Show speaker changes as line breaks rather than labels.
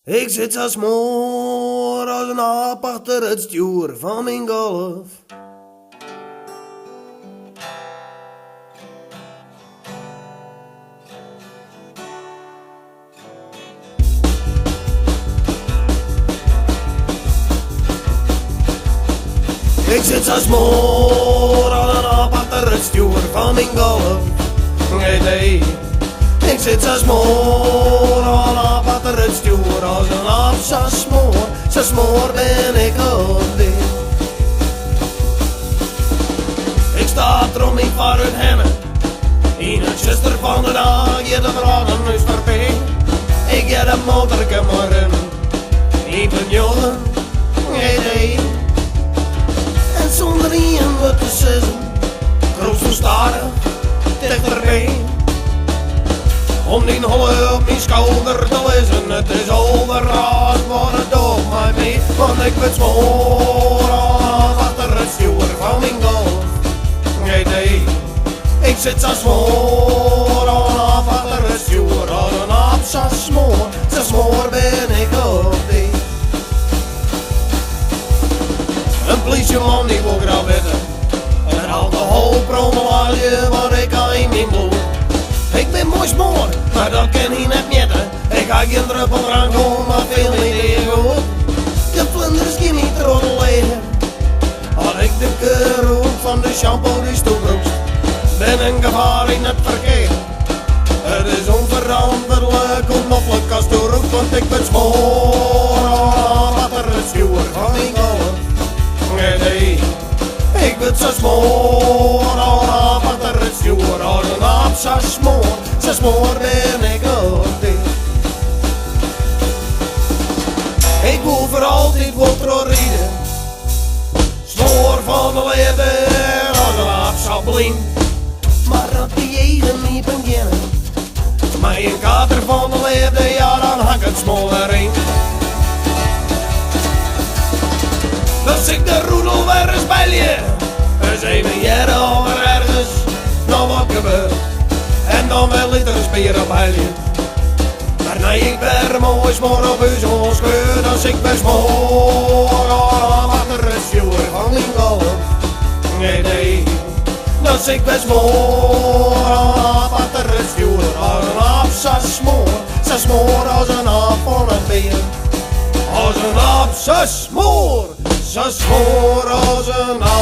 Ik zit zo smoor als een aap achter het stuur van mijn golf. Ik zit zo smoor als een aap achter het stuur van mijn golf. Nee. Ik zit zo smoor als een aap achter het stuur. Als een aap zo smoor ben ik op dit. Ik sta erom niet voor het hemmen. In het zuster van de dag, je de vragen is verpeen. Ik ga de motorke maar remmen. Ik ben jongen, nee. En zonder een wat te zeggen, groot zo starig, dichterbij. Om die holle op mijn schouder te lezen, het is overhaast, maar het doet mij mee. Want ik ben smoor achter het stuur van mijn golf. Nee, ik zit zo smoor achter het stuur. Als een aap zo smoor ben ik op die. Een politieman die wil graag weten, en haalt de whole promelagie wat ik aan in mijn bloed. Ik ben mooi smoor, maar dat kan hij net meten. Ik ga geen druppel drank om, maar veel niet goed. De vlinders gaan niet trotteleren. Had ik de keur van de shampoo die stoelroest, ben een gevaar in het verkeer. Het is onveranderlijk, onmogelijk als de roep, want ik ben smoor achter het stuur van mijn golf. Nee, ik ben zo smoor achter het stuur. Als een aap zo smoor ben ik op dit. Ik wil voor altijd rijden. Smoor van de leven, als een aap zo blind. Maar dat die eden niet beginnen. Maar een kater van de leven, ja dan hak het smoor erin. Dus ik de roedel weer eens bij je. Dus even jaren over ergens nog wat gebeurt. En dan wel liters bier op heilje. Maar nee, ik ben mooi smoor op u zo'n scheur. Dus ik ben smoor achter het stuur van mijn golf. Nee. Dus ik ben smoor achter het stuur. Als een aap zo smoor als een aap van een beer. Als een aap zo smoor als een aap.